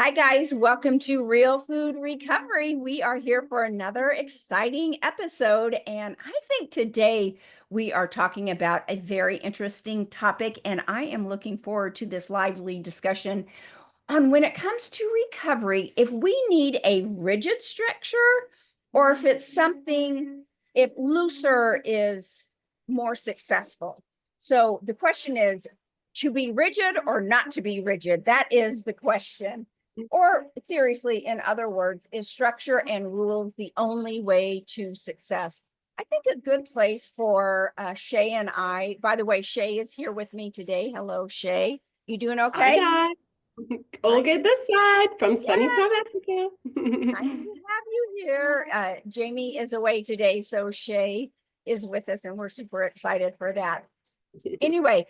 Hi, guys. Welcome to Real Food Recovery. We are here for another exciting episode. And I think today we are talking about a very interesting topic. And I am looking forward to this lively discussion on when it comes to recovery, if we need a rigid structure or if it's something, if looser is more successful. So the question is to be rigid or not to be rigid. That is the question. Or seriously, in other words, is structure and rules the only way to success? I think a good place for Shay and I, by the way, Shay is here with me today. Hello, Shay. You doing Hi okay? guys, all Nice good to, this side from yeah, sunny South Africa. nice to have you here. Jamie is away today, so Shay is with us, and we're super excited for that. Anyway,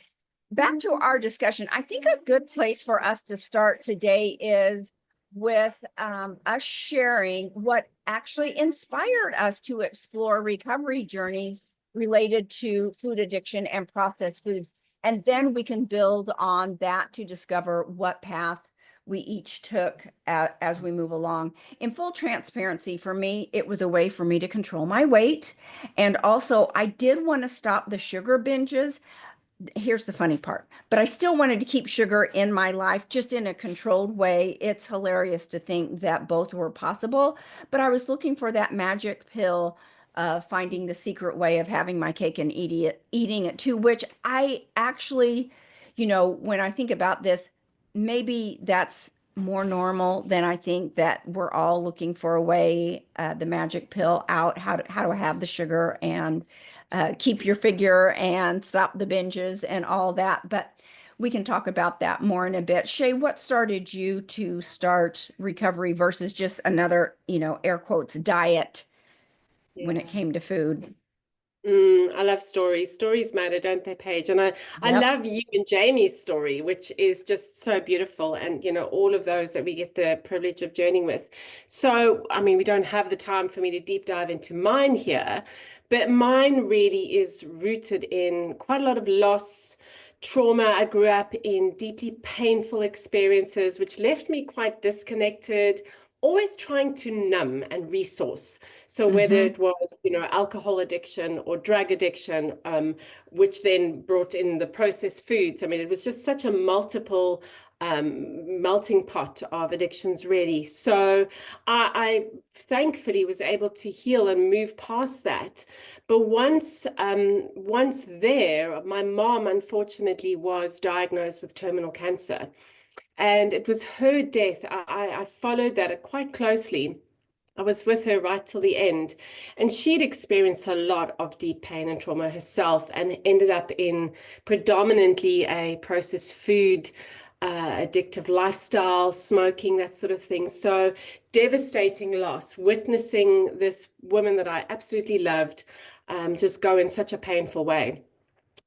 back to our discussion. I think a good place for us to start today is with us sharing what actually inspired us to explore recovery journeys related to food addiction and processed foods. And then we can build on that to discover what path we each took as we move along. In full transparency, for me, it was a way for me to control my weight. And also, I did want to stop the sugar binges. Here's the funny part, but I still wanted to keep sugar in my life, just in a controlled way. It's hilarious to think that both were possible, but I was looking for that magic pill, finding the secret way of having my cake and eating it too, which I actually, when I think about this, maybe that's more normal than I think that we're all looking for a way, the magic pill out, how to have the sugar and keep your figure and stop the binges and all that. But we can talk about that more in a bit. Shay, what started you to start recovery versus just another, air quotes, diet when it Yeah. came to food? I love stories. Stories matter, don't they, Paige? And I Yep. love you and Jamie's story, which is just so beautiful. And, all of those that we get the privilege of journeying with. So, I mean, we don't have the time for me to deep dive into mine here, but mine really is rooted in quite a lot of loss, trauma. I grew up in deeply painful experiences, which left me quite disconnected, always trying to numb and resource. So whether Mm-hmm. it was, alcohol addiction or drug addiction, which then brought in the processed foods. I mean, it was just such a multiple melting pot of addictions, really. So I thankfully was able to heal and move past that. But once there, my mom unfortunately was diagnosed with terminal cancer. And it was her death. I followed that quite closely. I was with her right till the end, and she'd experienced a lot of deep pain and trauma herself and ended up in predominantly a processed food, addictive lifestyle, smoking, that sort of thing. So devastating loss, witnessing this woman that I absolutely loved just go in such a painful way.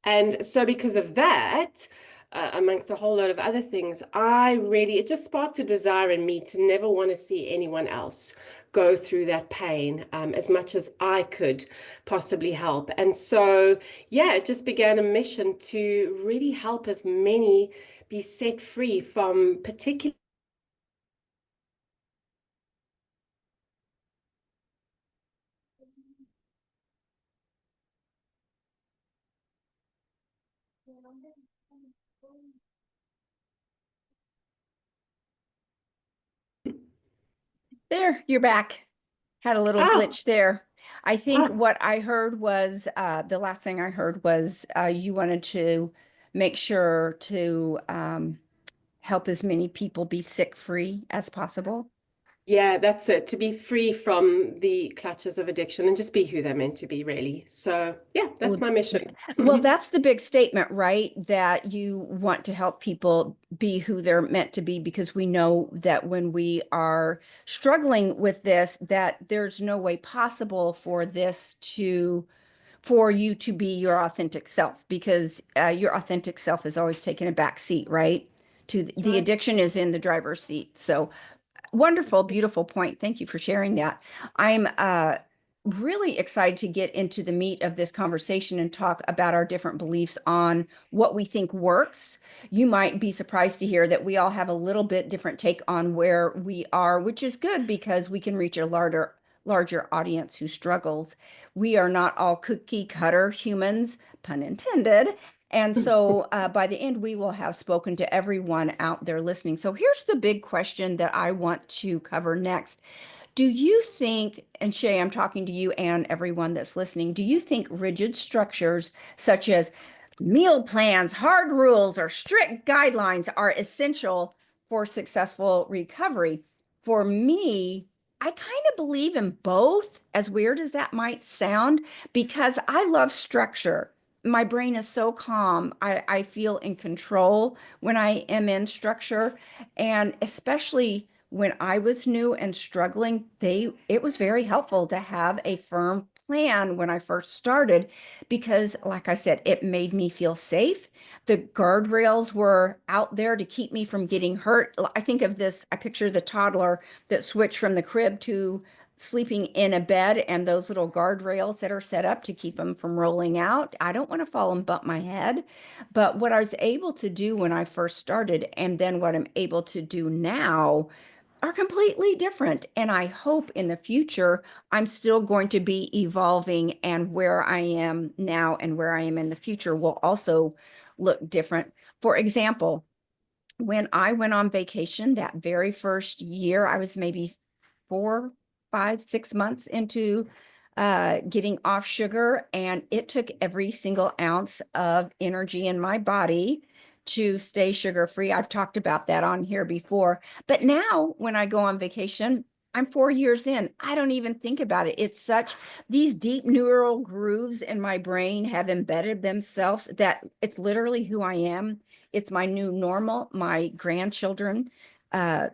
And so, because of that, amongst a whole lot of other things, it just sparked a desire in me to never want to see anyone else go through that pain as much as I could possibly help. And so, yeah, it just began a mission to really help as many be set free from particular. There, you're back. Had a little Ah, glitch there. I think ah, what I heard was the last thing I heard was you wanted to make sure to help as many people be sick free as possible. yeah, that's it. To be free from the clutches of addiction and just be who they're meant to be, really. So, yeah, that's Well, my mission. well, that's the big statement, right? That you want to help people be who they're meant to be, because we know that when we are struggling with this, that there's no way possible for for you to be your authentic self, because your authentic self is always taking a back seat, right? To That's the right. addiction is in the driver's seat. So wonderful, beautiful point. Thank you for sharing that. I'm really excited to get into the meat of this conversation and talk about our different beliefs on what we think works. You might be surprised to hear that we all have a little bit different take on where we are, which is good because we can reach a larger audience who struggles. We are not all cookie cutter humans, pun intended. And so by the end, we will have spoken to everyone out there listening. So here's the big question that I want to cover next. Do you think, and Shay, I'm talking to you and everyone that's listening, do you think rigid structures such as meal plans, hard rules, or strict guidelines are essential for successful recovery? For me, I kind of believe in both, as weird as that might sound, because I love structure. My brain is so calm. I feel in control when I am in structure. And especially when I was new and struggling, it was very helpful to have a firm plan when I first started because, like I said, it made me feel safe. The guardrails were out there to keep me from getting hurt. I think of this, I picture the toddler that switched from the crib to sleeping in a bed and those little guardrails that are set up to keep them from rolling out. I don't want to fall and bump my head. But what I was able to do when I first started, and then what I'm able to do now, are completely different. And I hope in the future, I'm still going to be evolving, and where I am now and where I am in the future will also look different. For example, when I went on vacation that very first year, I was maybe 4, 5, 6 months into getting off sugar, and it took every single ounce of energy in my body to stay sugar free. I've talked about that on here before. But now when I go on vacation, I'm 4 years in. I don't even think about it. It's such, these deep neural grooves in my brain have embedded themselves that it's literally who I am. It's my new normal. My grandchildren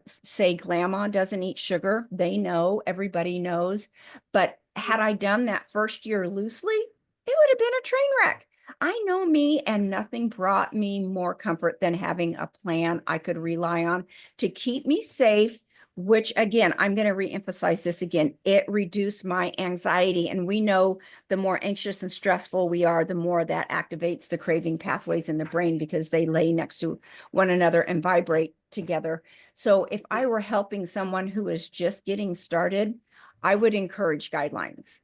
say grandma doesn't eat sugar. They know, everybody knows. But had I done that first year loosely, it would have been a train wreck. I know me, and nothing brought me more comfort than having a plan I could rely on to keep me safe, which again, I'm going to reemphasize this again. It reduced my anxiety. And we know the more anxious and stressful we are, the more that activates the craving pathways in the brain because they lay next to one another and vibrate together. So if I were helping someone who is just getting started, I would encourage guidelines.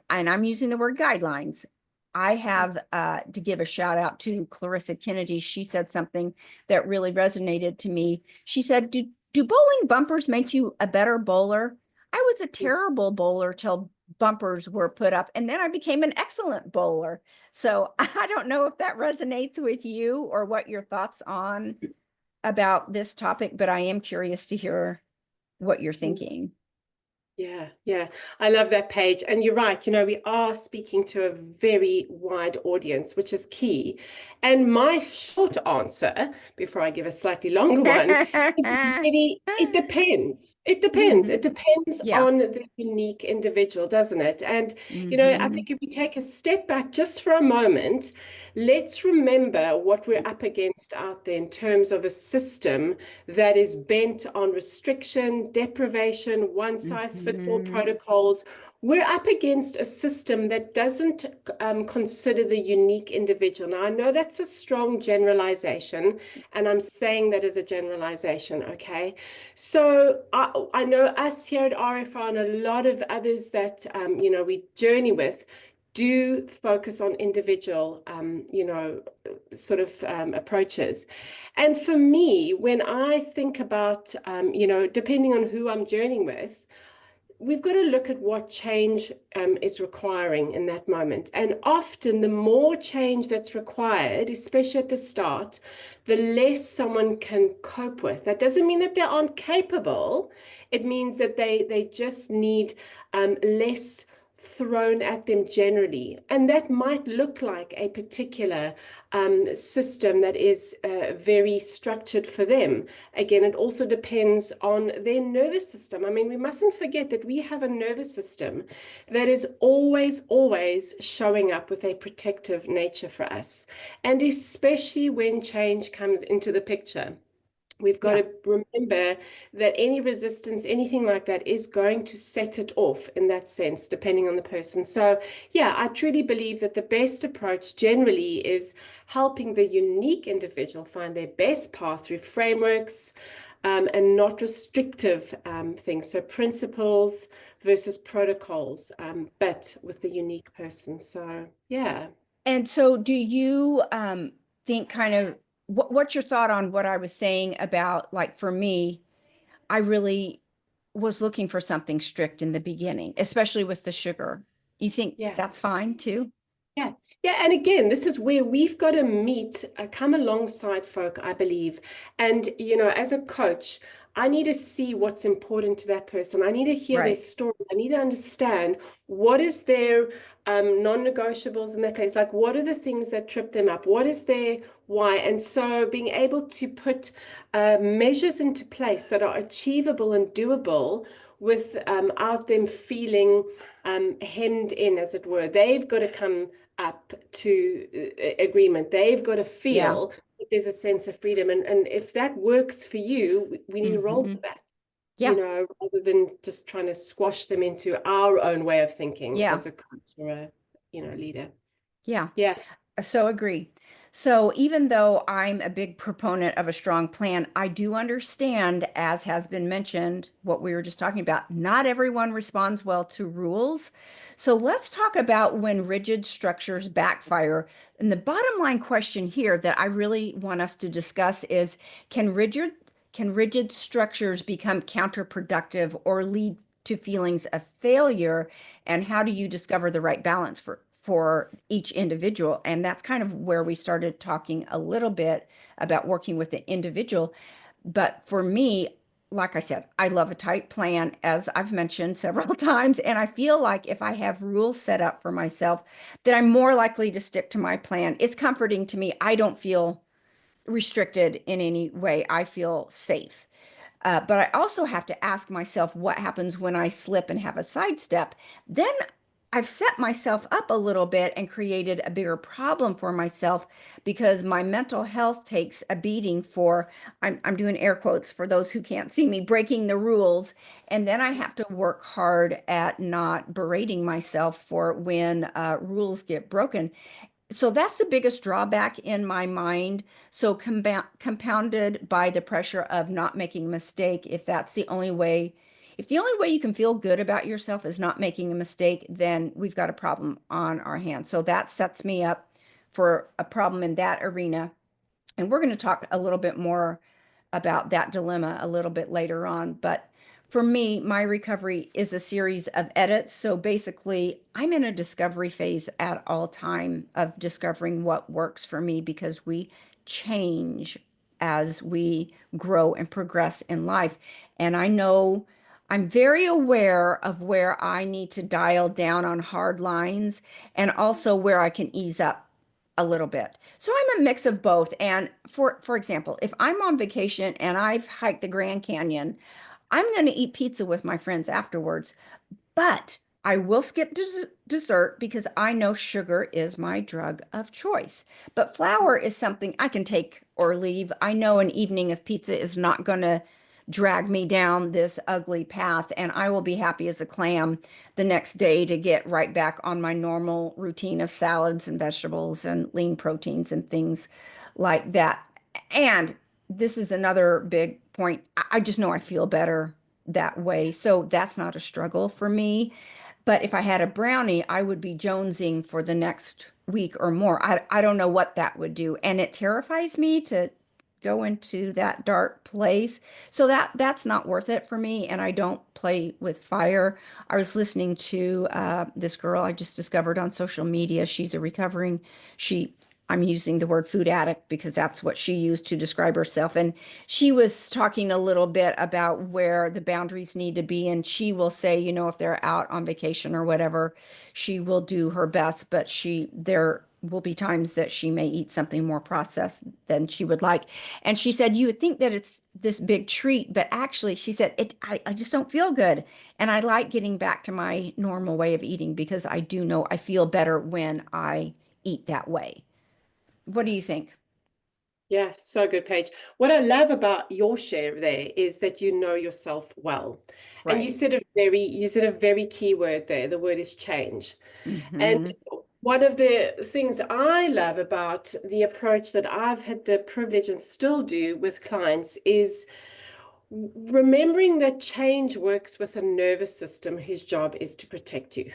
And I'm using the word guidelines. I have to give a shout out to Clarissa Kennedy. She said something that really resonated to me. She said, do bowling bumpers make you a better bowler? I was a terrible bowler till bumpers were put up, and then I became an excellent bowler. So I don't know if that resonates with you or what your thoughts on about this topic, but I am curious to hear what you're thinking. Yeah, I love that page. And you're right, we are speaking to a very wide audience, which is key. And my short answer, before I give a slightly longer one, it depends. It depends. It depends Yeah. on the unique individual, doesn't it? And, I think if we take a step back just for a moment, let's remember what we're up against out there in terms of a system that is bent on restriction, deprivation, one size fits all protocols. We're up against a system that doesn't consider the unique individual. Now, I know that's a strong generalization, and I'm saying that as a generalization, okay? So I know us here at RFR and a lot of others that, we journey with, do focus on individual, approaches. And for me, when I think about, depending on who I'm journeying with, we've got to look at what change is requiring in that moment. And often the more change that's required, especially at the start, the less someone can cope with. That doesn't mean that they aren't capable. It means that they just need less thrown at them generally. And that might look like a particular system that is very structured for them. Again, it also depends on their nervous system. I mean, we mustn't forget that we have a nervous system that is always showing up with a protective nature for us. And especially when change comes into the picture. We've got Yeah. to remember that any resistance, anything like that, is going to set it off in that sense, depending on the person. So, yeah, I truly believe that the best approach generally is helping the unique individual find their best path through frameworks, and not restrictive things. So, principles versus protocols, but with the unique person. So, yeah. And so do you think kind of what's your thought on what I was saying about, like, for me, I really was looking for something strict in the beginning, especially with the sugar. You think Yeah. that's fine too? Yeah. Yeah. And again, this is where we've got to meet, come alongside folk, I believe. And, as a coach, I need to see what's important to that person. I need to hear their Right. story. I need to understand what is their non-negotiables in their place. Like, what are the things that trip them up? What is their why? And so being able to put measures into place that are achievable and doable without them feeling hemmed in, as it were. They've got to come up to agreement. They've got to Yeah. feel that there's a sense of freedom. And if that works for you, we need to roll Hmm. with that, Yeah. rather than just trying to squash them into our own way of thinking Yeah. as a coach or a, leader. Yeah. Yeah. So agree. So even though I'm a big proponent of a strong plan, I do understand, as has been mentioned, what we were just talking about. Not everyone responds well to rules. So let's talk about when rigid structures backfire. And the bottom line question here that I really want us to discuss is, can rigid can rigid structures become counterproductive or lead to feelings of failure? And how do you discover the right balance for each individual? And that's kind of where we started talking a little bit about working with the individual. But for me, like I said, I love a tight plan, as I've mentioned several times. And I feel like if I have rules set up for myself, that I'm more likely to stick to my plan. It's comforting to me. I don't feel restricted in any way. I feel safe. But I also have to ask myself what happens when I slip and have a sidestep. Then I've set myself up a little bit and created a bigger problem for myself because my mental health takes a beating for, I'm doing air quotes for those who can't see me, breaking the rules. And then I have to work hard at not berating myself for when rules get broken. So that's the biggest drawback in my mind. So compounded by the pressure of not making a mistake, if that's the only way, if the only way you can feel good about yourself is not making a mistake, then we've got a problem on our hands. So that sets me up for a problem in that arena. And we're going to talk a little bit more about that dilemma a little bit later on. But for me, my recovery is a series of edits. So basically, I'm in a discovery phase at all time of discovering what works for me because we change as we grow and progress in life. And I know I'm very aware of where I need to dial down on hard lines and also where I can ease up a little bit. So I'm a mix of both. And for example, if I'm on vacation and I've hiked the Grand Canyon, I'm going to eat pizza with my friends afterwards, but I will skip dessert because I know sugar is my drug of choice. But flour is something I can take or leave. I know an evening of pizza is not going to drag me down this ugly path, and I will be happy as a clam the next day to get right back on my normal routine of salads and vegetables and lean proteins and things like that. And this is another big point. I just know I feel better that way. So that's not a struggle for me. But if I had a brownie, I would be jonesing for the next week or more. I don't know what that would do. And it terrifies me to go into that dark place. So that's not worth it for me. And I don't play with fire. I was listening to this girl I just discovered on social media. She's a recovering, she I'm using the word food addict because that's what she used to describe herself. And she was talking a little bit about where the boundaries need to be. And she will say, if they're out on vacation or whatever, she will do her best, but there will be times that she may eat something more processed than she would like. And she said, you would think that it's this big treat, but actually, she said, I just don't feel good. And I like getting back to my normal way of eating because I do know I feel better when I eat that way. What do you think? Yeah, so good, Paige. What I love about your share there is that you know yourself well. And Right. you said a very key word there. The word is change. And Mm-hmm. one of the things I love about the approach that I've had the privilege and still do with clients is remembering that change works with a nervous system whose job is to protect you.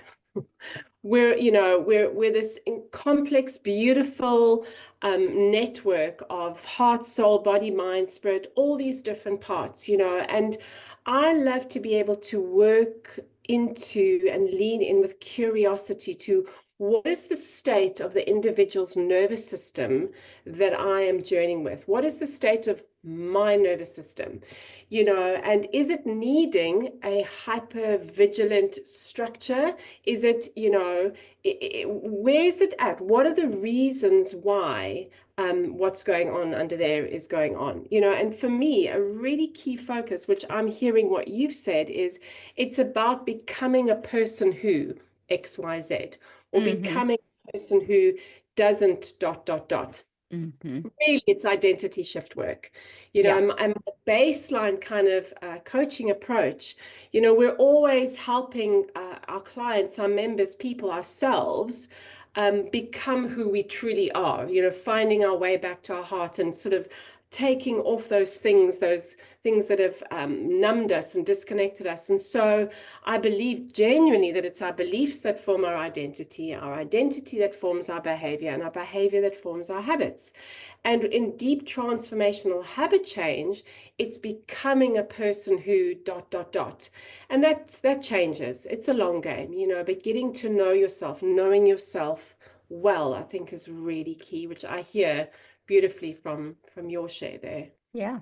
We're this complex, beautiful network of heart, soul, body, mind, spirit, all these different parts, and I love to be able to work into and lean in with curiosity to what is the state of the individual's nervous system that I am journeying with? What is the state of my nervous system? And is it needing a hyper vigilant structure? Is it, where is it at? What are the reasons why what's going on under there is going on? And for me, a really key focus, which I'm hearing what you've said, is it's about becoming a person who XYZ, or Mm-hmm. becoming a person who doesn't dot, dot, dot. Mm-hmm. Really, it's identity shift work. Yeah. And a baseline kind of coaching approach, we're always helping our clients, our members, people, ourselves become who we truly are, finding our way back to our heart and sort of taking off those things that have numbed us and disconnected us. And so I believe genuinely that it's our beliefs that form our identity that forms our behavior, and our behavior that forms our habits. And in deep transformational habit change, it's becoming a person who dot, dot, dot. And that changes. It's a long game, but getting to know yourself, knowing yourself well, I think is really key, which I hear beautifully from your share there. Yeah.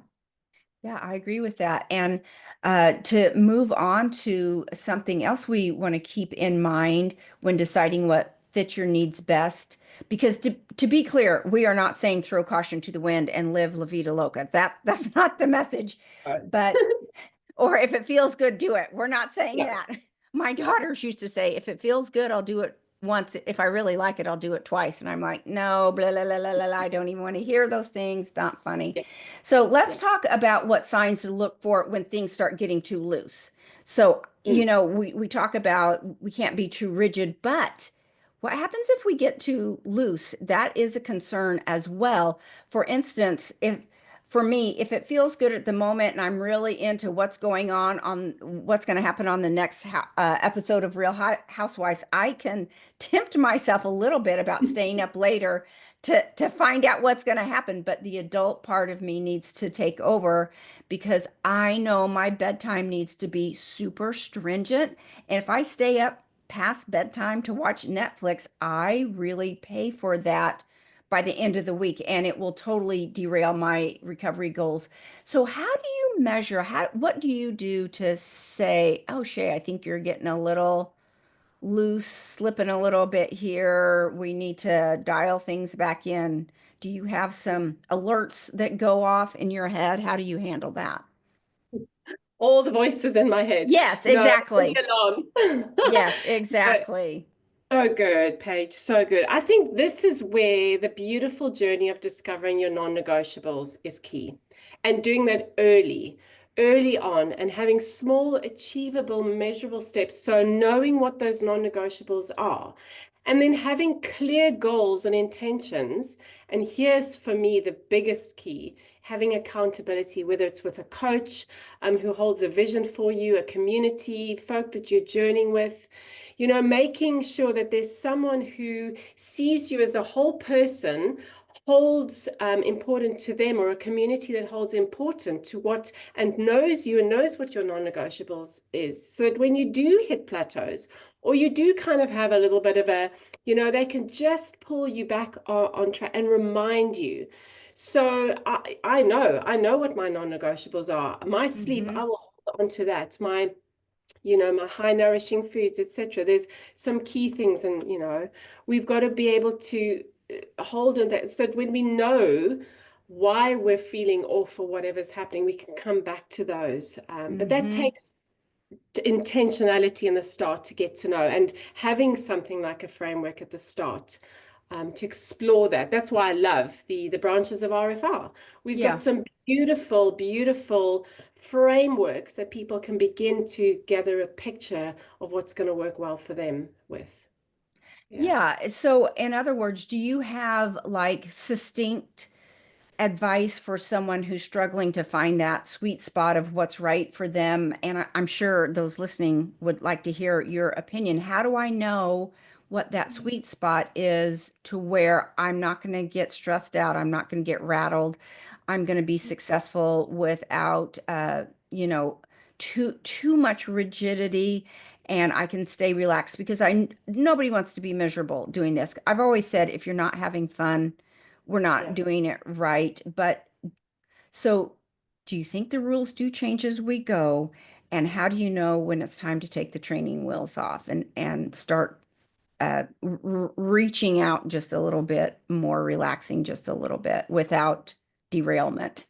Yeah, I agree with that. And to move on to something else we want to keep in mind when deciding what fits your needs best, because to be clear, we are not saying throw caution to the wind and live La Vida Loca. That's not the message. Right. But or if it feels good, do it. We're not saying Yeah. that. My daughters used to say, if it feels good, I'll do it once. If I really like it, I'll do it twice. And I'm like, no, blah, blah, blah, blah, blah. I don't even want to hear those things. Not funny. Yeah. So let's Yeah. talk about what signs to look for when things start getting too loose. So, Mm. we talk about we can't be too rigid, but what happens if we get too loose? That is a concern as well. For instance, if for me, if it feels good at the moment and I'm really into what's going on what's going to happen on the next episode of Real Housewives, I can tempt myself a little bit about staying up later to find out what's going to happen. But the adult part of me needs to take over because I know my bedtime needs to be super stringent. And if I stay up past bedtime to watch Netflix, I really pay for that by the end of the week, and it will totally derail my recovery goals. So how do you measure what do you do to say, oh Shay, I think you're getting a little loose, slipping a little bit here. We need to dial things back in. Do you have some alerts that go off in your head? How do you handle that? All the voices in my head. Yes, No, all exactly. the alarms. Yes, But exactly. so good, Paige. So good. I think this is where the beautiful journey of discovering your non-negotiables is key. And doing that early on, and having small, achievable, measurable steps. So knowing what those non-negotiables are, and then having clear goals and intentions. And here's for me the biggest key, having accountability, whether it's with a coach who holds a vision for you, a community, folk that you're journeying with, making sure that there's someone who sees you as a whole person, holds important to them, or a community that holds important to what, and knows you and knows what your non-negotiables is, so that when you do hit plateaus, or you do kind of have a little bit of a, they can just pull you back on track and remind you. So I know what my non-negotiables are. My sleep, Mm-hmm. I will hold on to that. My high nourishing foods, etc. There's some key things, and we've got to be able to hold on that, so that when we know why we're feeling off or whatever's happening, we can come back to those. But that Mm-hmm. takes intentionality in the start to get to know, and having something like a framework at the start to explore that. That's why I love the branches of RFR. We've got Yeah. some beautiful, beautiful frameworks that people can begin to gather a picture of what's going to work well for them with. Yeah. Yeah. So, in other words, do you have like succinct advice for someone who's struggling to find that sweet spot of what's right for them? And I'm sure those listening would like to hear your opinion. How do I know what that sweet spot is to where I'm not going to get stressed out? I'm not going to get rattled. I'm going to be successful without, too much rigidity, and I can stay relaxed because nobody wants to be miserable doing this. I've always said if you're not having fun, we're not Yeah. doing it right. But so do you think the rules do change as we go? And how do you know when it's time to take the training wheels off and start reaching out just a little bit more, relaxing just a little bit without derailment?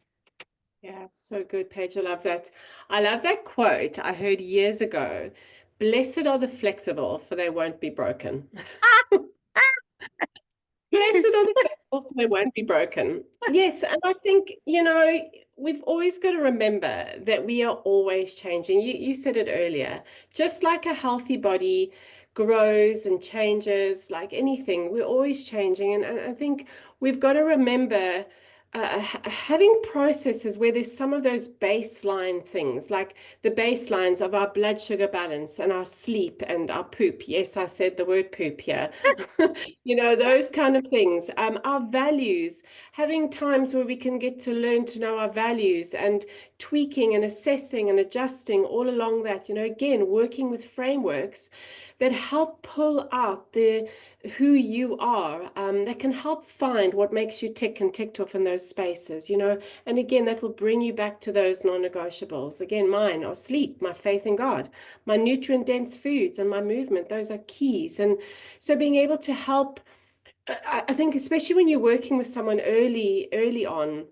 Yeah, it's so good, Paige. I love that. I love that quote I heard years ago. Blessed are the flexible, for they won't be broken. Blessed are the flexible, for they won't be broken. Yes, and I think, we've always got to remember that we are always changing. You said it earlier. Just like a healthy body grows and changes, like anything, we're always changing. And I think we've got to remember having processes where there's some of those baseline things, like the baselines of our blood sugar balance and our sleep and our poop. Yes, I said the word poop here. Those kind of things. Our values, having times where we can get to learn to know our values and tweaking and assessing and adjusting all along that, again, working with frameworks that help pull out who you are, that can help find what makes you tick and ticked off in those spaces, and again, that will bring you back to those non-negotiables. Again, mine are sleep, my faith in God, my nutrient-dense foods, and my movement. Those are keys. And so being able to help, I think, especially when you're working with someone early on,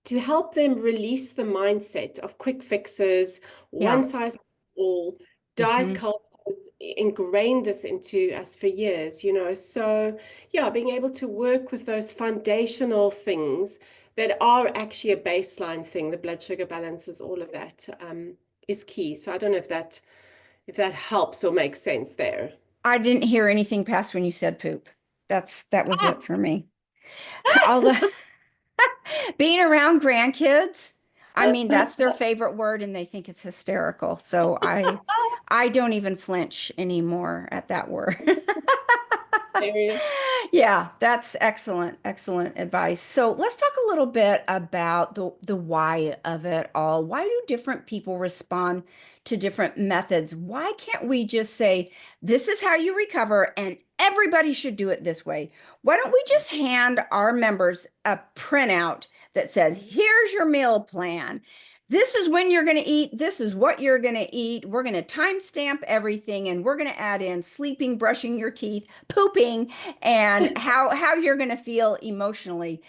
to help them release the mindset of quick fixes, Yeah. one size fits all, diet Hmm. culture has ingrained this into us for years, So, yeah, being able to work with those foundational things that are actually a baseline thing, the blood sugar balances, all of that, is key. So I don't know if that helps or makes sense there. I didn't hear anything past when you said poop. That was Ah, it for me. Although being around grandkids, I mean, that's their favorite word and they think it's hysterical. So I don't even flinch anymore at that word. hilarious. Yeah, that's excellent, excellent advice. So let's talk a little bit about the why of it all. Why do different people respond to different methods? Why can't we just say, this is how you recover and everybody should do it this way? Why don't we just hand our members a printout that says, here's your meal plan. This is when you're going to eat. This is what you're going to eat. We're going to timestamp everything and we're going to add in sleeping, brushing your teeth, pooping, and how you're going to feel emotionally.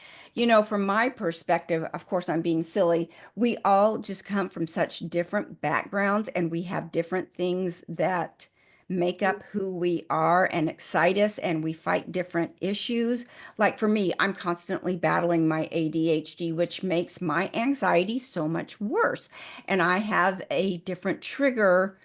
From my perspective, of course, I'm being silly. We all just come from such different backgrounds and we have different things that make up who we are and excite us, and we fight different issues. Like for me, I'm constantly battling my ADHD, which makes my anxiety so much worse. And I have a different trigger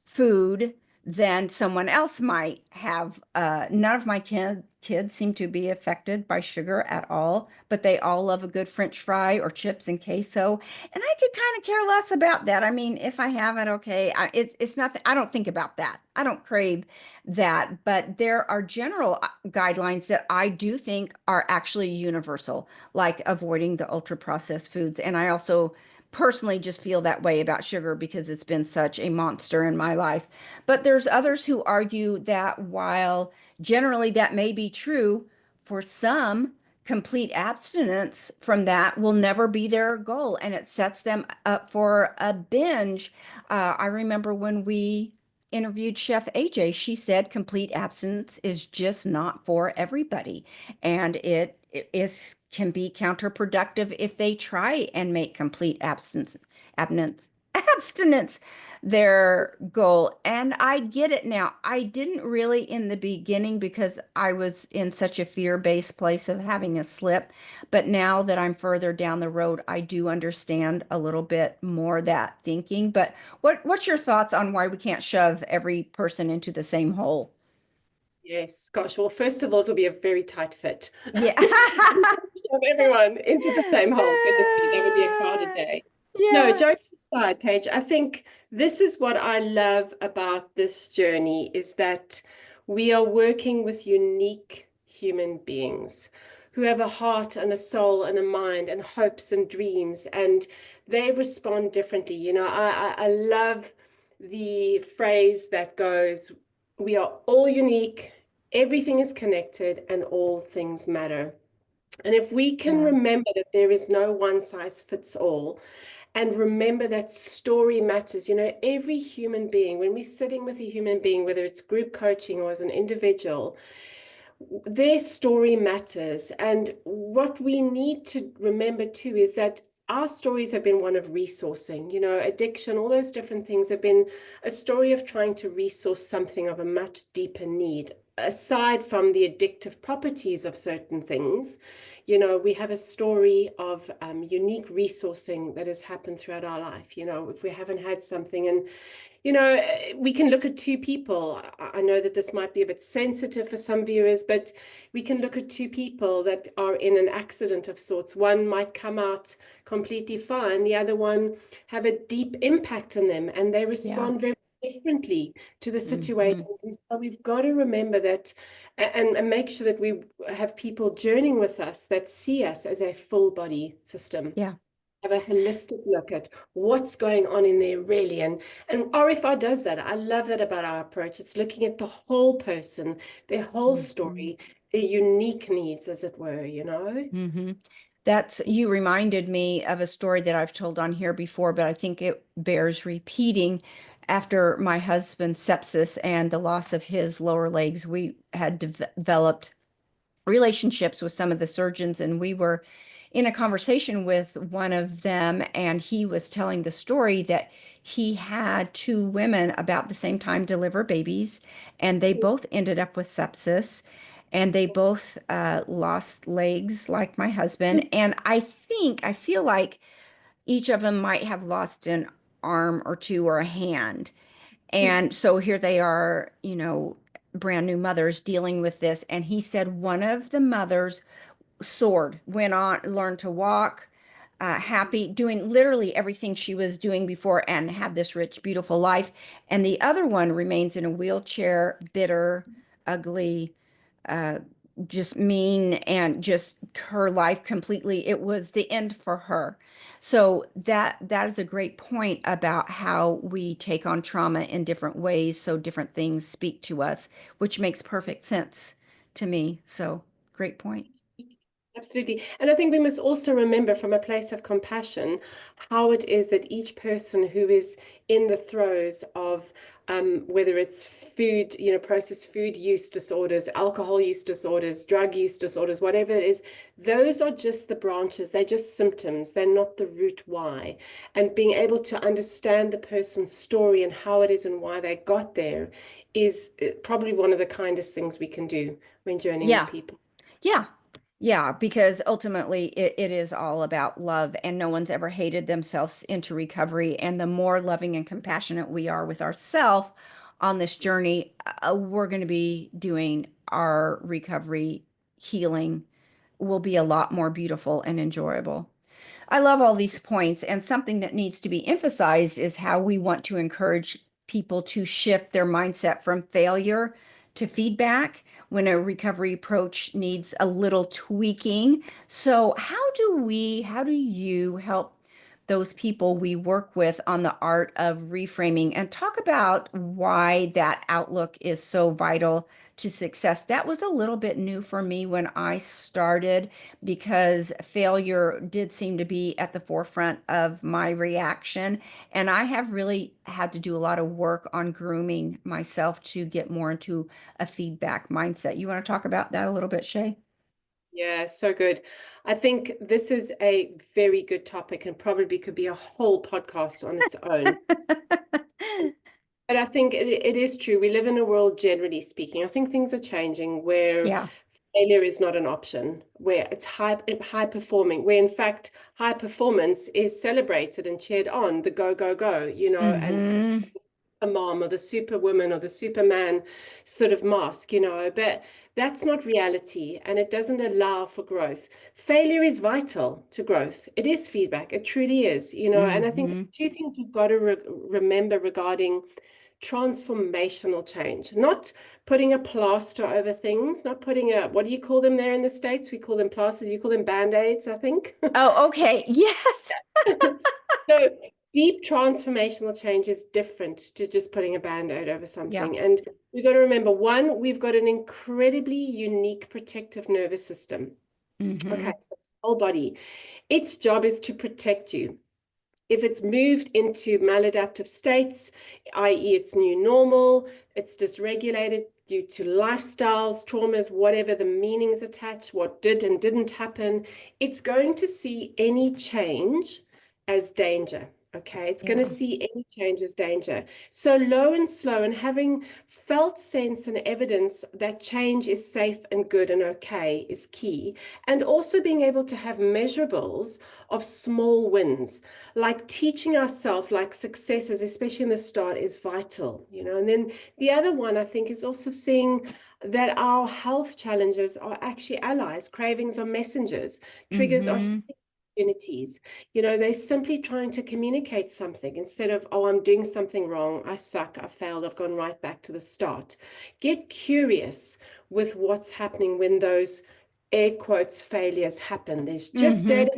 food than someone else might have. None of my kids seem to be affected by sugar at all, but they all love a good French fry or chips and queso. And I could kind of care less about that. I mean, if I have it, okay, it's nothing. I don't think about that. I don't crave that. But there are general guidelines that I do think are actually universal, like avoiding the ultra processed foods. And I also personally just feel that way about sugar because it's been such a monster in my life. But there's others who argue that while generally that may be true, for some, complete abstinence from that will never be their goal and it sets them up for a binge. I remember when we interviewed Chef AJ, she said complete abstinence is just not for everybody. And it can be counterproductive if they try and make complete abstinence abstinence their goal. And I get it now. I didn't really in the beginning because I was in such a fear-based place of having a slip. But now that I'm further down the road, I do understand a little bit more that thinking. But what's your thoughts on why we can't shove every person into the same hole? Yes, gosh. Well, first of all, it'll be a very tight fit. Yeah. Shove everyone into the same hole. Goodness me, that would be a crowded day. No, Yeah. jokes aside, Paige, I think this is what I love about this journey is that we are working with unique human beings who have a heart and a soul and a mind and hopes and dreams, and they respond differently. I love the phrase that goes, we are all unique, everything is connected, and all things matter. And if we can Yeah. remember that there is no one size fits all, and remember that story matters, every human being, when we're sitting with a human being, whether it's group coaching or as an individual, their story matters. And what we need to remember too is that our stories have been one of resourcing, addiction, all those different things have been a story of trying to resource something of a much deeper need. Aside from the addictive properties of certain things, we have a story of unique resourcing that has happened throughout our life. If we haven't had something, and we can look at two people. I know that this might be a bit sensitive for some viewers, but we can look at two people that are in an accident of sorts. One might come out completely fine, the other one have a deep impact on them, and they Yeah. respond very differently to the Hmm. situations. And so we've got to remember that and make sure that we have people journeying with us that see us as a full body system, Yeah. have a holistic look at what's going on in there really. And RFI does that. I love that about our approach. It's looking at the whole person, their whole Hmm. story, their unique needs, as it were, Hmm. That's, you reminded me of a story that I've told on here before, but I think it bears repeating. After my husband's sepsis and the loss of his lower legs, we had developed relationships with some of the surgeons, and we were in a conversation with one of them, and he was telling the story that he had two women about the same time deliver babies, and they both ended up with sepsis, and they both lost legs like my husband. And I feel like each of them might have lost an arm or two or a hand. And so here they are, brand new mothers dealing with this. And he said one of the mothers soared, went on, learned to walk, happy, doing literally everything she was doing before and had this rich, beautiful life. And the other one remains in a wheelchair, bitter, ugly, uh, just mean, and just her life completely. It was the end for her. So that is a great point about how we take on trauma in different ways. So different things speak to us, which makes perfect sense to me. So great point. Absolutely. And I think we must also remember from a place of compassion how it is that each person who is in the throes of whether it's food, processed food use disorders, alcohol use disorders, drug use disorders, whatever it is, those are just the branches. They're just symptoms. They're not the root why. And being able to understand the person's story and how it is and why they got there is probably one of the kindest things we can do when journeying with Yeah. people. Yeah. Yeah, because ultimately it is all about love, and no one's ever hated themselves into recovery. And the more loving and compassionate we are with ourselves on this journey, we're going to be doing our recovery healing will be a lot more beautiful and enjoyable. I love all these points, and something that needs to be emphasized is how we want to encourage people to shift their mindset from failure to feedback when a recovery approach needs a little tweaking. So, how do you help those people we work with on the art of reframing and talk about why that outlook is so vital to success? That was a little bit new for me when I started because failure did seem to be at the forefront of my reaction. And I have really had to do a lot of work on grooming myself to get more into a feedback mindset. You want to talk about that a little bit, Shay? Yeah, so good. I think this is a very good topic and probably could be a whole podcast on its own. But I think it is true. We live in a world, generally speaking, I think things are changing where Yeah. failure is not an option, where it's high performing, where in fact high performance is celebrated and cheered on, the go, go, go, and a mom or the superwoman or the superman sort of mask, but that's not reality and it doesn't allow for growth. Failure is vital to growth. It is feedback. It truly is, and I think there's two things we've got to remember regarding transformational change, not putting a plaster over things, not putting what do you call them there in the States? We call them plasters, you call them band-aids, I think. Oh, okay. Yes. So deep transformational change is different to just putting a band-aid over something. And we've got to remember, one, we've got an incredibly unique protective nervous system. Okay, so this whole body, its job is to protect you. If it's moved into maladaptive states, i.e. it's new normal, it's dysregulated due to lifestyles, traumas, whatever the meanings attached, what did and didn't happen, it's going to see any change as danger. Okay, it's going to see any change as danger. So low and slow, and having felt sense and evidence that change is safe and good and okay is key. And also being able to have measurables of small wins, like teaching ourselves like successes, especially in the start, is vital, And then the other one, I think, is also seeing that our health challenges are actually allies. Cravings are messengers. Triggers are opportunities. They're simply trying to communicate something instead of, oh, I'm doing something wrong, I suck, I failed, I've gone right back to the start. Get curious with what's happening when those air quotes failures happen. There's just data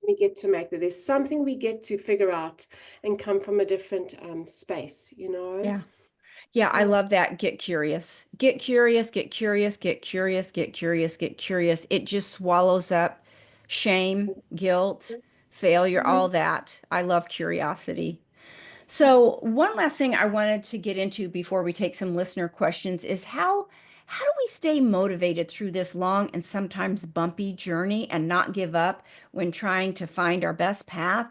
we get to make, that there's something we get to figure out and come from a different space, Yeah, I love that. Get curious. Get curious, get curious, get curious, get curious, get curious. It just swallows up shame, guilt, failure, all that. I love curiosity. So, one last thing I wanted to get into before we take some listener questions is how do we stay motivated through this long and sometimes bumpy journey and not give up when trying to find our best path?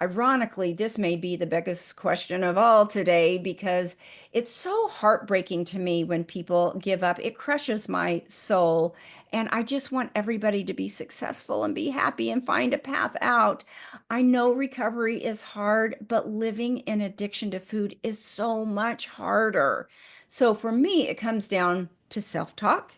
Ironically, this may be the biggest question of all today because it's so heartbreaking to me when people give up. It crushes my soul. And I just want everybody to be successful and be happy and find a path out. I know recovery is hard, but living in addiction to food is so much harder. So for me, it comes down to self-talk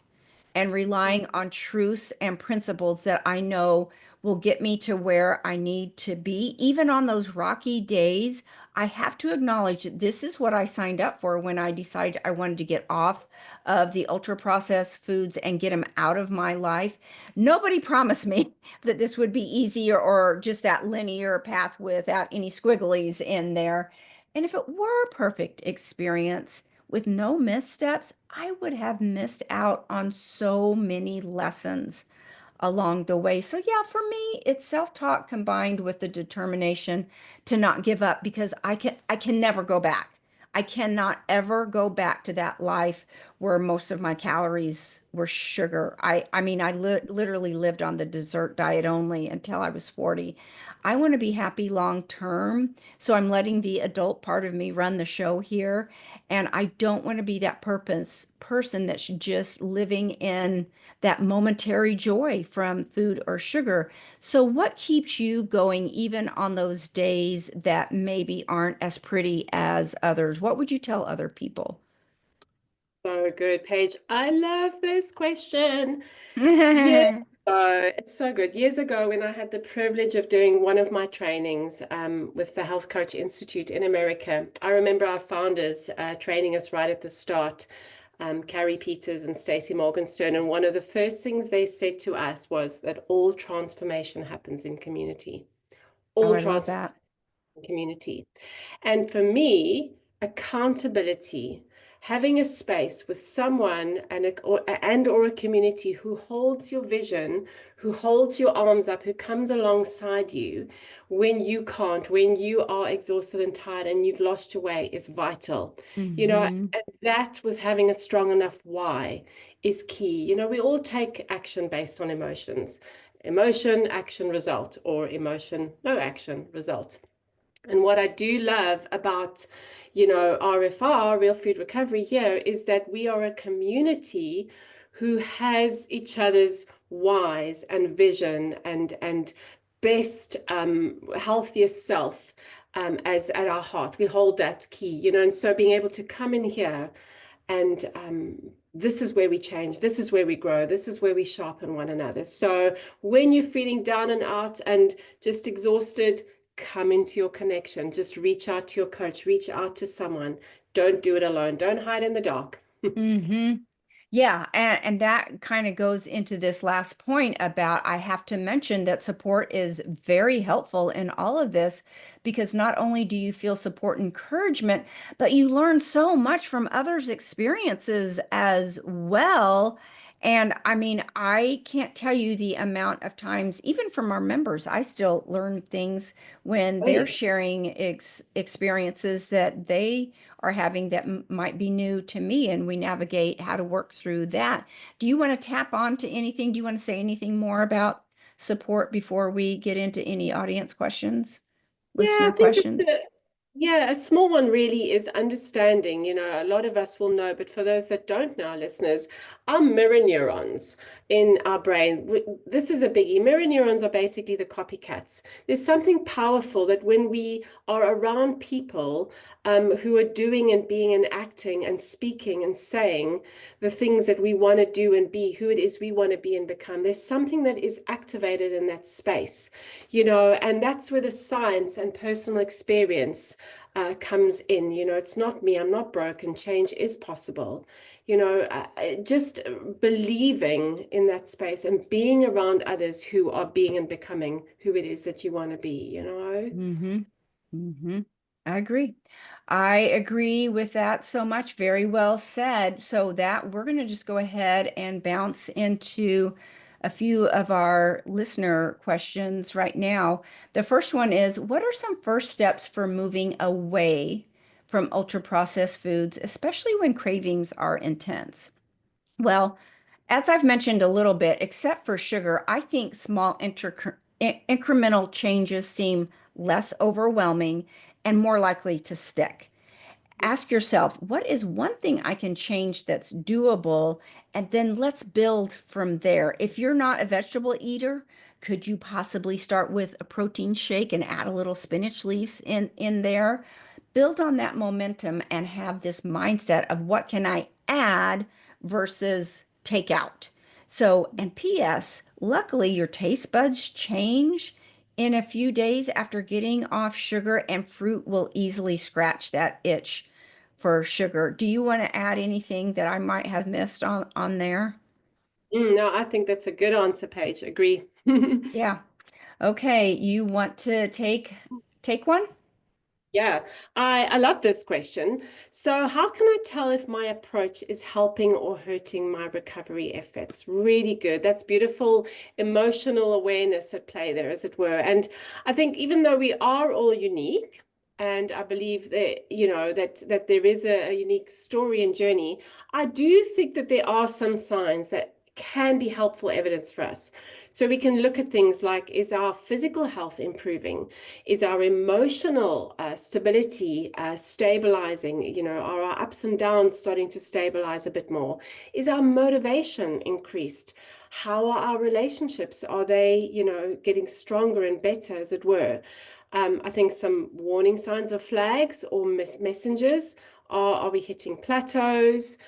and relying on truths and principles that I know will get me to where I need to be. Even on those rocky days, I have to acknowledge that this is what I signed up for when I decided I wanted to get off of the ultra processed foods and get them out of my life. Nobody promised me that this would be easy or just that linear path without any squigglies in there. And if it were a perfect experience, with no missteps, I would have missed out on so many lessons along the way. So yeah, for me, it's self-talk combined with the determination to not give up because I can never go back. I cannot ever go back to that life where most of my calories were sugar. I mean, I literally lived on the dessert diet only until I was 40. I want to be happy long term, so I'm letting the adult part of me run the show here, and I don't want to be that person that's just living in that momentary joy from food or sugar. So, what keeps you going even on those days that maybe aren't as pretty as others? What would you tell other people? So good, Paige. I love this question. Years ago, it's so good. Years ago, when I had the privilege of doing one of my trainings with the Health Coach Institute in America, I remember our founders training us right at the start, Carrie Peters and Stacey Morgenstern. And one of the first things they said to us was that all transformation happens in community. Oh, All I love transformation that. in community. And for me, accountability, having a space with someone and or a community who holds your vision, who holds your arms up, who comes alongside you when you can't, when you are exhausted and tired and you've lost your way, is vital. And that with having a strong enough why is key. We all take action based on emotions. emotion, action, result, or emotion, no action, result. And what I do love about, RFR, Real Food Recovery here, is that we are a community who has each other's whys and vision and best, healthiest self as at our heart. We hold that key, and so being able to come in here and this is where we change, this is where we grow, this is where we sharpen one another. So when you're feeling down and out and just exhausted, come into your connection. Just reach out to your coach, reach out to someone. Don't do it alone. Don't hide in the dark. Mm-hmm. Yeah, and that kind of goes into this last point about I have to mention that support is very helpful in all of this because not only do you feel support and encouragement, but you learn so much from others' experiences as well. And I mean, I can't tell you the amount of times, even from our members, I still learn things when Oh, they're yeah. sharing experiences that they are having that might be new to me, and we navigate how to work through that. Do you want to tap on to anything? Do you want to say anything more about support before we get into any audience questions, Yeah, listener I think just questions? yeah, a small one really is understanding. A lot of us will know, but for those that don't know, our listeners, our mirror neurons in our brain, this is a biggie. Mirror neurons are basically the copycats. There's something powerful that when we are around people who are doing and being and acting and speaking and saying the things that we want to do and be, who it is we want to be and become, there's something that is activated in that space, and that's where the science and personal experience comes in. It's not me, I'm not broken, change is possible. Just believing in that space and being around others who are being and becoming who it is that you want to be. Mm-hmm. Mm-hmm. I agree. I agree with that so much. Very well said. So that we're going to just go ahead and bounce into a few of our listener questions right now. The first one is, what are some first steps for moving away from ultra processed foods, especially when cravings are intense? Well, as I've mentioned a little bit, except for sugar, I think small incremental changes seem less overwhelming and more likely to stick. Ask yourself, what is one thing I can change that's doable? And then let's build from there. If you're not a vegetable eater, could you possibly start with a protein shake and add a little spinach leaves in there? Build on that momentum and have this mindset of what can I add versus take out. So, and P.S., luckily your taste buds change in a few days after getting off sugar, and fruit will easily scratch that itch for sugar. Do you want to add anything that I might have missed on there? No, I think that's a good answer, Paige. Agree. Yeah. Okay, you want to take one? Yeah, I love this question. So, how can I tell if my approach is helping or hurting my recovery efforts? Really good. That's beautiful emotional awareness at play there, as it were. And I think even though we are all unique, and I believe that, that there is a unique story and journey, I do think that there are some signs that can be helpful evidence for us. So we can look at things like, is our physical health improving? Is our emotional stability stabilizing? Are our ups and downs starting to stabilize a bit more? Is our motivation increased? How are our relationships? Are they, getting stronger and better, as it were? I think some warning signs or flags or messengers are we hitting plateaus?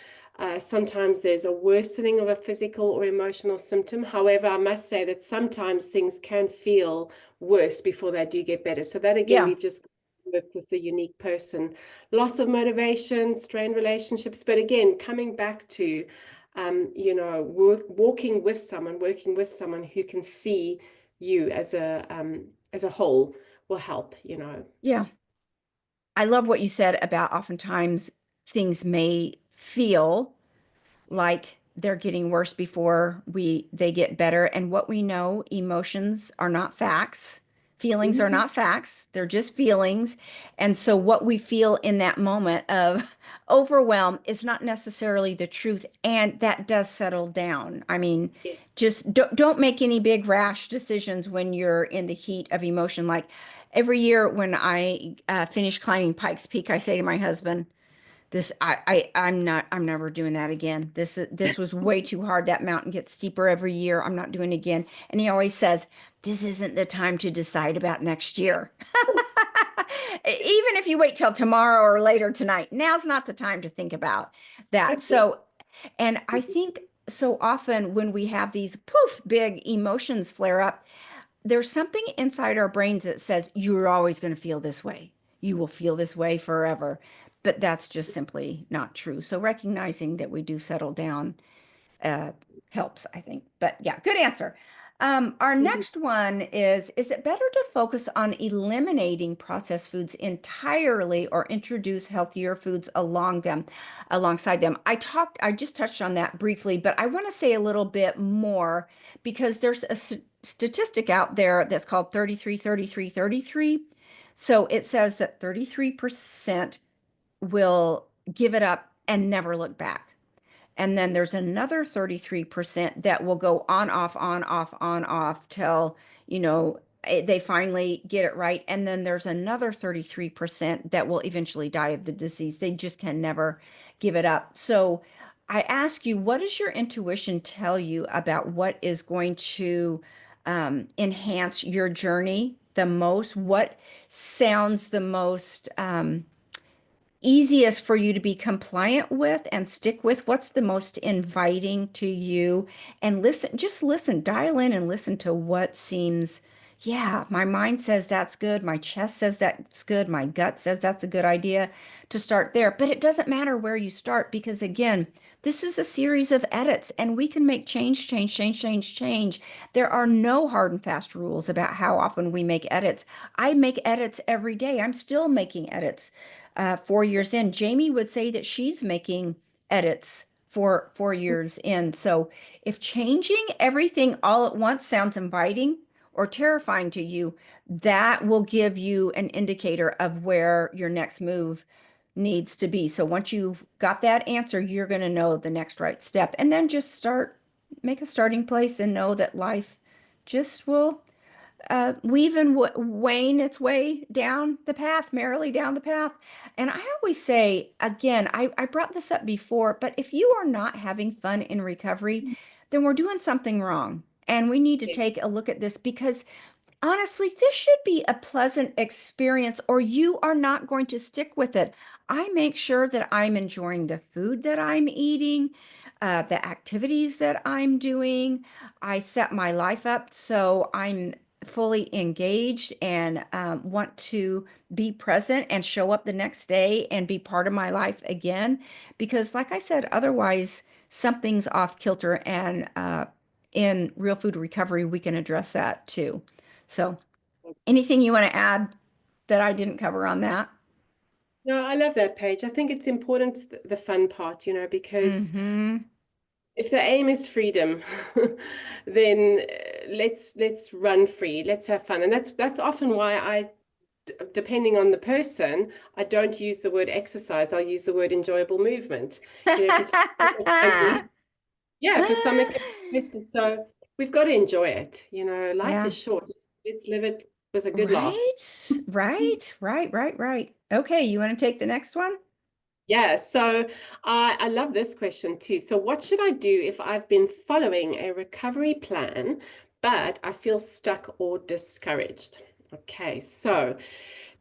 Sometimes there's a worsening of a physical or emotional symptom. However, I must say that sometimes things can feel worse before they do get better. So that again, Yeah. we've just worked with the unique person. Loss of motivation, strained relationships, but again, coming back to walking with someone, working with someone who can see you as a whole will help. Yeah. I love what you said about oftentimes things may feel like they're getting worse before they get better. And what we know, emotions are not facts. Feelings are Mhm. not facts, they're just feelings. And so, what we feel in that moment of overwhelm is not necessarily the truth. And that does settle down. I mean, Yeah. just don't make any big rash decisions when you're in the heat of emotion. Like every year when I finish climbing Pikes Peak, I say to my husband, I'm never doing that again. This was way too hard. That mountain gets steeper every year. I'm not doing it again. And he always says, this isn't the time to decide about next year. Even if you wait till tomorrow or later tonight, now's not the time to think about that. That's it. So, and I think so often when we have these poof, big emotions flare up, there's something inside our brains that says you're always going to feel this way. You will feel this way forever. But that's just simply not true. So recognizing that we do settle down uh, helps, I think. But yeah, good answer. Our Mhm. next one is it better to focus on eliminating processed foods entirely or introduce healthier foods alongside them? I just touched on that briefly, but I want to say a little bit more because there's a statistic out there that's called 33, 33, 33. So it says that 33% will give it up and never look back. And then there's another 33% that will go on, off, on, off, on, off till, they finally get it right. And then there's another 33% that will eventually die of the disease. They just can never give it up. So I ask you, what does your intuition tell you about what is going to enhance your journey the most? What sounds the most easiest for you to be compliant with and stick with? What's the most inviting to you? And listen, just listen, dial in and listen to what seems, yeah, my mind says that's good. My chest says that's good. My gut says that's a good idea to start there. But it doesn't matter where you start because, again, this is a series of edits and we can make change, change, change, change, change. There are no hard and fast rules about how often we make edits. I make edits every day. I'm still making edits 4 years in. Jamie would say that she's making edits for 4 years in. So if changing everything all at once sounds inviting or terrifying to you, that will give you an indicator of where your next move needs to be. So once you've got that answer, you're going to know the next right step. And then just make a starting place and know that life just will weave and wane its way down the path, merrily down the path. And I always say, again, I brought this up before, but if you are not having fun in recovery, then we're doing something wrong. And we need to Yeah. take a look at this because honestly, this should be a pleasant experience, or you are not going to stick with it. I make sure that I'm enjoying the food that I'm eating, the activities that I'm doing. I set my life up so I'm fully engaged and want to be present and show up the next day and be part of my life again. Because, like I said, otherwise, something's off kilter. And in Real Food Recovery, we can address that too. So, anything you want to add that I didn't cover on that? No, I love that page. I think it's important, the fun part, because Mm-hmm. if the aim is freedom, then let's run free. Let's have fun. And that's often why depending on the person, I don't use the word exercise. I'll use the word enjoyable movement. Because yeah, for some it can be stressful. So we've got to enjoy it. Life Yeah. is short. Let's live it with a good laugh. Right. Right. Right. Right. Right. Okay. You want to take the next one? Yeah, so I love this question too. So, what should I do if I've been following a recovery plan, but I feel stuck or discouraged? Okay, so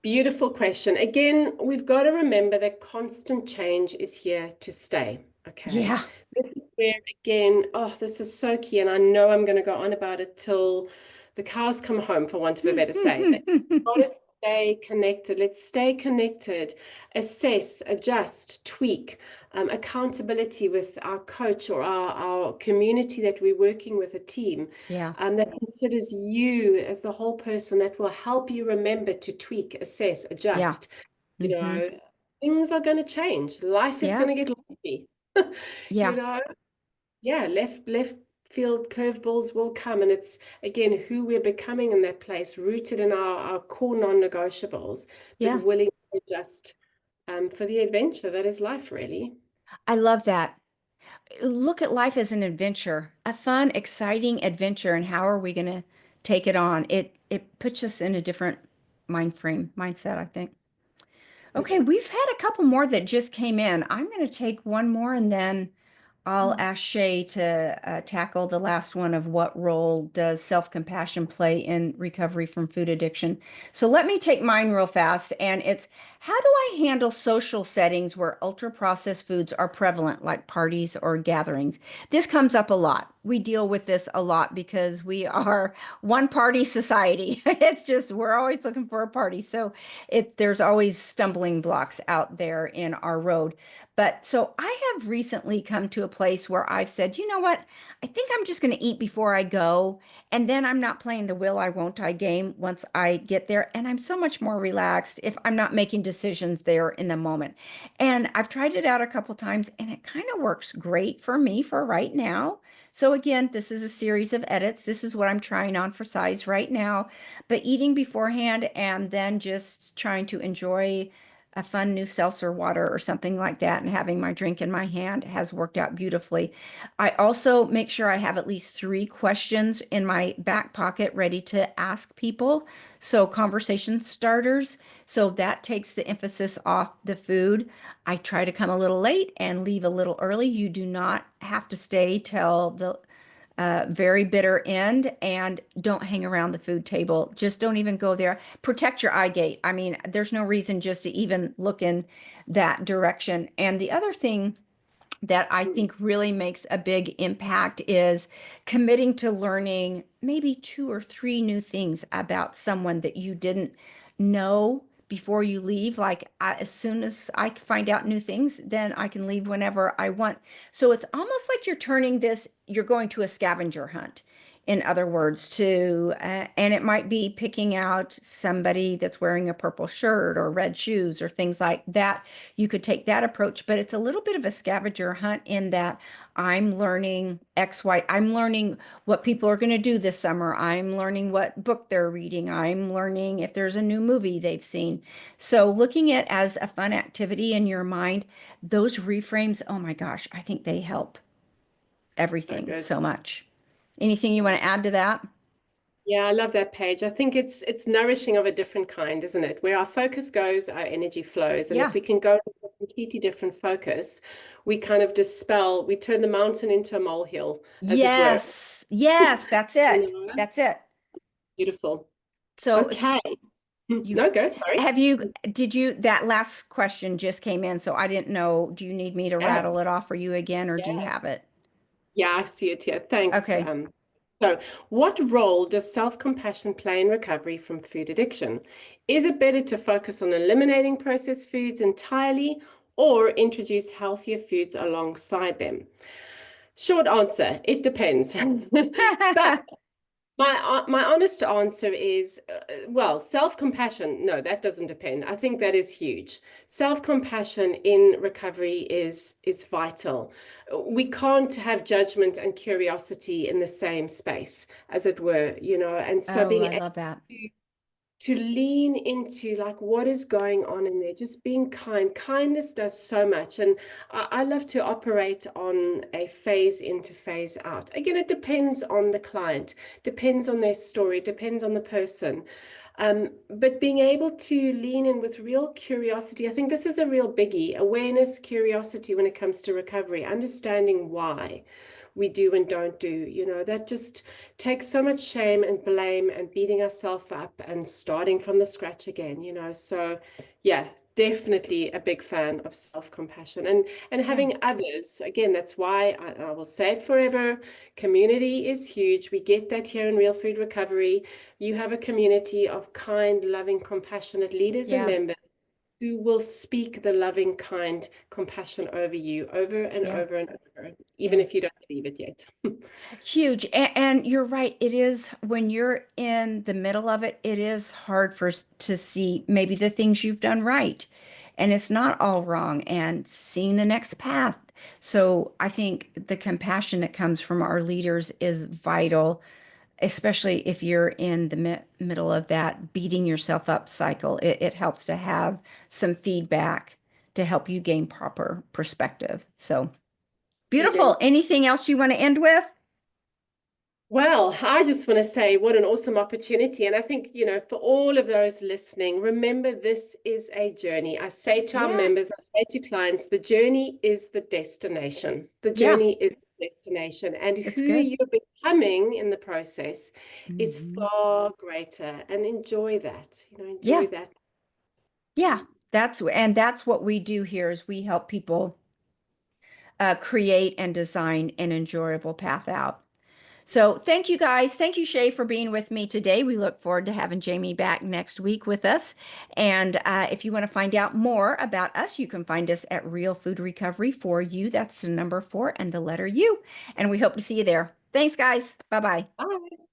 beautiful question. Again, we've got to remember that constant change is here to stay. Okay, Yeah. this is where, again, oh, this is so key, and I know I'm going to go on about it till the cows come home, for want of a better say. But got to stay connected. Let's stay connected, assess, adjust, tweak, accountability with our coach or our community that we're working with, a team Yeah. that considers you as the whole person, that will help you remember to tweak, assess, Yeah. adjust. You Mm-hmm. know, things are going to change. Life is Yeah. going to get lumpy. You Yeah. know, yeah, left field curveballs will come. And it's, again, who we're becoming in that place, rooted in our core non-negotiables, but Yeah, willing to adjust for the adventure that is life, really. I love that. Look at life as an adventure, a fun, exciting adventure, and how are we going to take it on? It puts us in a different mindset, I think. Okay, Absolutely. we've had a couple more that just came in. I'm going to take one more and then I'll ask Shay to tackle the last one of what role does self-compassion play in recovery from food addiction. So let me take mine real fast. And it's how do I handle social settings where ultra-processed foods are prevalent, like parties or gatherings? This comes up a lot. We deal with this a lot because we are one party society. It's just we're always looking for a party. So there's always stumbling blocks out there in our road. But so I have recently come to a place where I've said, you know what? I think I'm just going to eat before I go. And then I'm not playing the will I won't I game once I get there. And I'm so much more relaxed if I'm not making decisions there in the moment. And I've tried it out a couple times and it kind of works great for me for right now. So again, this is a series of edits. This is what I'm trying on for size right now. But eating beforehand and then just trying to enjoy a fun new seltzer water or something like that and having my drink in my hand has worked out beautifully. I also make sure I have at least 3 questions in my back pocket ready to ask people. So conversation starters. So that takes the emphasis off the food. I try to come a little late and leave a little early. You do not have to stay till the very bitter end, and don't hang around the food table. Just don't even go there. Protect your eye gate. I mean, there's no reason just to even look in that direction. And the other thing that I Mm. think really makes a big impact is committing to learning maybe 2 or 3 new things about someone that you didn't know before you leave. Like as soon as I find out new things, then I can leave whenever I want. So it's almost like you're going to a scavenger hunt. In other words, and it might be picking out somebody that's wearing a purple shirt or red shoes or things like that. You could take that approach, but it's a little bit of a scavenger hunt in that I'm learning X, Y. I'm learning what people are going to do this summer. I'm learning what book they're reading. I'm learning if there's a new movie they've seen. So looking at as a fun activity in your mind, those reframes, oh my gosh, I think they help So everything good. so much. Anything you want to add to that? Yeah, I love that page. I think it's nourishing of a different kind, isn't it? Where our focus goes, our energy flows. And if Yeah. we can go with a completely different focus, we kind of dispel, we turn the mountain into a molehill, as it were. Yes. Yes, that's it. You know? That's it. Beautiful. So Okay. you No, go, sorry. did you, that last question just came in, so I didn't know, do you need me to Yeah, rattle it off for you again, or do you yeah. have it? Yeah, I see it here. Thanks. Okay. So, what role does self-compassion play in recovery from food addiction? Is it better to focus on eliminating processed foods entirely or introduce healthier foods alongside them? Short answer, it depends. But my honest answer is, well, self-compassion, no, that doesn't depend. I think that is huge. Self-compassion in recovery is vital. We can't have judgment and curiosity in the same space, as it were, and so Oh, being I able love that. to lean into like what is going on in there, just being kind. Kindness does so much. And I love to operate on a phase in to phase out. Again, it depends on the client, depends on their story, depends on the person. But being able to lean in with real curiosity, I think this is a real biggie. Awareness, curiosity when it comes to recovery, understanding why we do and don't do, that just takes so much shame and blame and beating ourselves up and starting from the scratch again, So yeah, definitely a big fan of self-compassion and Yeah. having others. Again, that's why I will say it forever. Community is huge. We get that here in Real Food Recovery. You have a community of kind, loving, compassionate leaders and Yeah. members who will speak the loving, kind compassion over you over and Yeah. over and over, even Yeah. if you don't believe it yet. Huge. And you're right. It is when you're in the middle of it, it is hard to see maybe the things you've done right. And it's not all wrong. And seeing the next path. So I think the compassion that comes from our leaders is vital, especially if you're in the middle of that beating yourself up cycle. It helps to have some feedback to help you gain proper perspective. So beautiful. Absolutely. Anything else you want to end with? Well, I just want to say what an awesome opportunity. And I think, for all of those listening, remember this is a journey. I say to our Yeah. members, I say to clients, the journey is the destination. The Yeah, journey is the destination. And it's who good. you're becoming in the process is Mhm. far greater. And enjoy that, Yeah. enjoy that. Yeah. That's what we do here is we help people create and design an enjoyable path out. So thank you guys. Thank you, Shay, for being with me today. We look forward to having Jamie back next week with us. And if you want to find out more about us, you can find us at Real Food Recovery for You. That's the number 4 and the letter U. And we hope to see you there. Thanks, guys. Bye-bye. Bye.